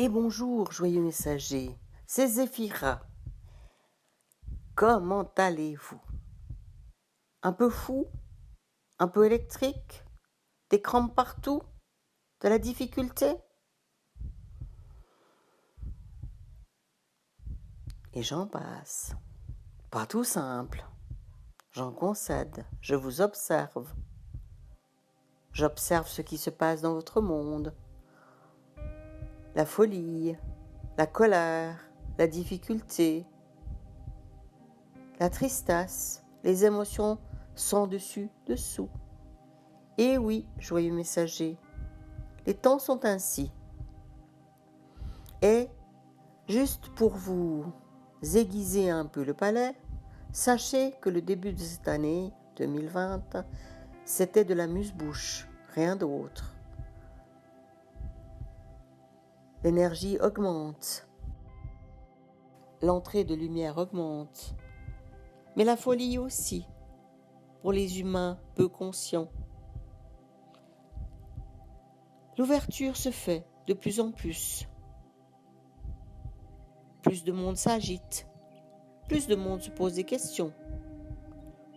Et bonjour, joyeux messager, c'est Zéphira. Comment allez-vous? Un peu fou? Un peu électrique? Des crampes partout? De la difficulté? Et j'en passe. Pas tout simple. J'en concède, je vous observe. J'observe ce qui se passe dans votre monde. La folie, la colère, la difficulté, la tristesse, les émotions sans dessus, dessous. Et oui, joyeux messager, les temps sont ainsi. Et, juste pour vous aiguiser un peu le palais, sachez que le début de cette année 2020, c'était de l'amuse-bouche, rien d'autre. L'énergie augmente, l'entrée de lumière augmente, mais la folie aussi, pour les humains peu conscients. L'ouverture se fait de plus en plus. Plus de monde s'agite, plus de monde se pose des questions.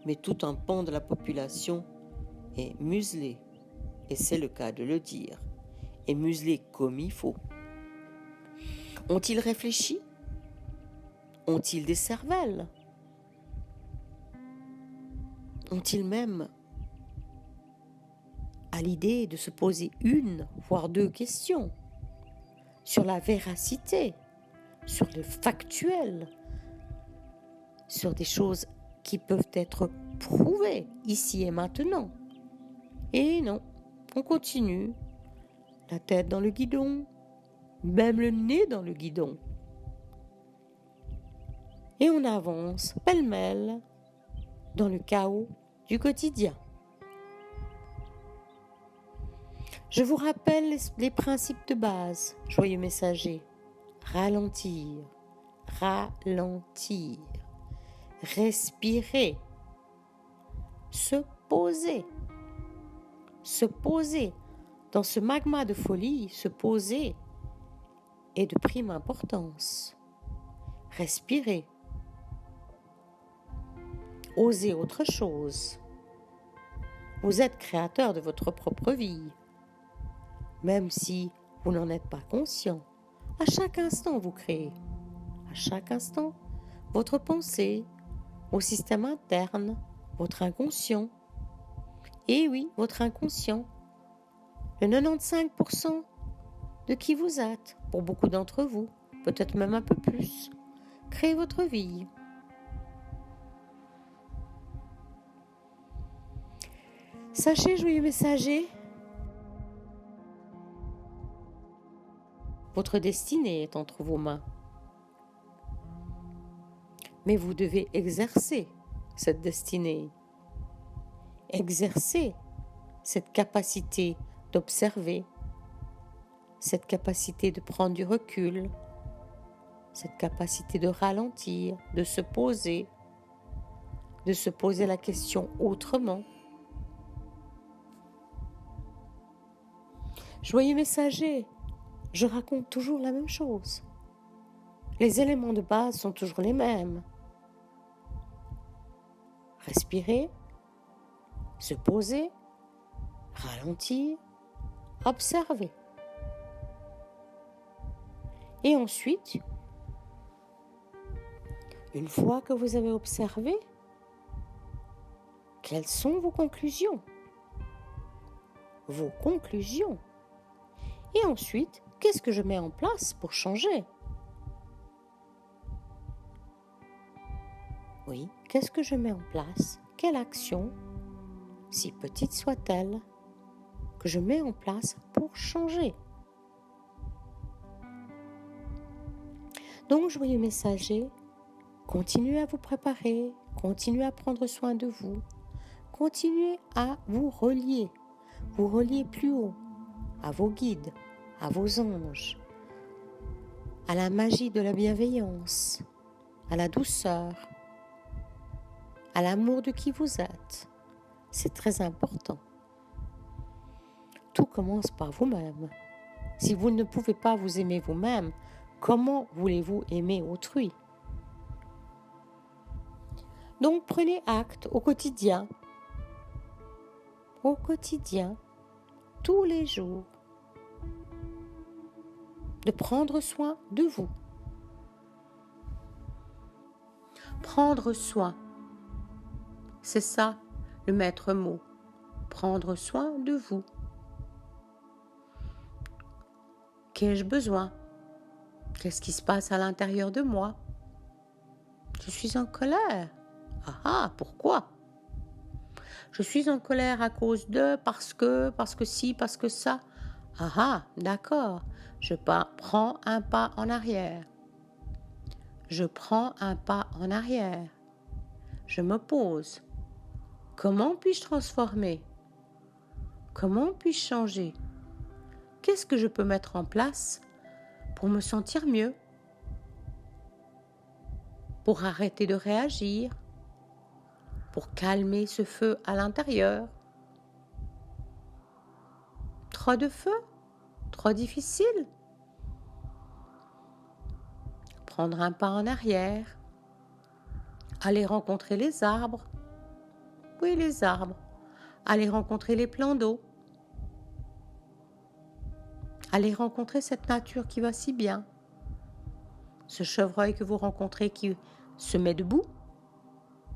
Mais tout un pan de la population est muselé, et c'est le cas de le dire, et muselé comme il faut. Ont-ils réfléchi? Ont-ils des cervelles? Ont-ils même à l'idée de se poser une, voire deux questions sur la véracité, sur le factuel, sur des choses qui peuvent être prouvées ici et maintenant? Et non, on continue, la tête dans le guidon, même le nez dans le guidon. Et on avance pêle-mêle dans le chaos du quotidien. Je vous rappelle les principes de base, joyeux messager. Ralentir, ralentir, respirer, se poser dans ce magma de folie, se poser est de prime importance. Respirer, oser autre chose. Vous êtes créateur de votre propre vie, même si vous n'en êtes pas conscient. À chaque instant, vous créez. À chaque instant, votre pensée, vos systèmes internes, votre inconscient. Et oui, votre inconscient. Le 95% de qui vous êtes, pour beaucoup d'entre vous, peut-être même un peu plus, créez votre vie. Sachez, joyeux messager, votre destinée est entre vos mains. Mais vous devez exercer cette destinée. Exercer cette capacité d'observer, cette capacité de prendre du recul, cette capacité de ralentir, de se poser la question autrement. Joyeux messager, je raconte toujours la même chose. Les éléments de base sont toujours les mêmes. Respirer, se poser, ralentir, observer. Et ensuite, une fois que vous avez observé, quelles sont vos conclusions? Vos conclusions. Et ensuite, qu'est-ce que je mets en place pour changer? Oui, qu'est-ce que je mets en place? Quelle action, si petite soit-elle, que je mets en place pour changer? Donc, joyeux messager, continuez à vous préparer, continuez à prendre soin de vous, continuez à vous relier plus haut, à vos guides, à vos anges, à la magie de la bienveillance, à la douceur, à l'amour de qui vous êtes. C'est très important. Tout commence par vous-même. Si vous ne pouvez pas vous aimer vous-même, comment voulez-vous aimer autrui? Donc prenez acte au quotidien, tous les jours, de prendre soin de vous. Prendre soin, c'est ça le maître mot. Prendre soin de vous. Qu'ai-je besoin? Qu'est-ce qui se passe à l'intérieur de moi? Je suis en colère. Pourquoi? Je suis en colère à cause de, parce que si, parce que ça. D'accord. Je prends un pas en arrière. Je prends un pas en arrière. Je me pose. Comment puis-je transformer? Comment puis-je changer? Qu'est-ce que je peux mettre en place pour me sentir mieux? Pour arrêter de réagir? Pour calmer ce feu à l'intérieur? Trop de feu? Trop difficile? Prendre un pas en arrière. Aller rencontrer les arbres. Oui, les arbres. Aller rencontrer les plans d'eau. Aller rencontrer cette nature qui va si bien. Ce chevreuil que vous rencontrez qui se met debout,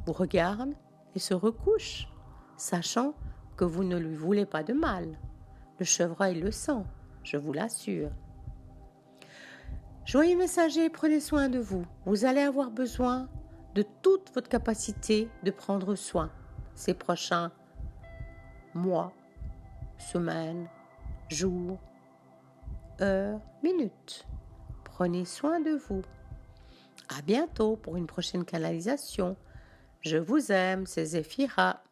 vous regarde et se recouche, sachant que vous ne lui voulez pas de mal. Le chevreuil le sent, je vous l'assure. Joyeux messager, prenez soin de vous. Vous allez avoir besoin de toute votre capacité de prendre soin ces prochains mois, semaines, jours, heures, minutes. Prenez soin de vous. À bientôt pour une prochaine canalisation. Je vous aime, c'est Zéphira.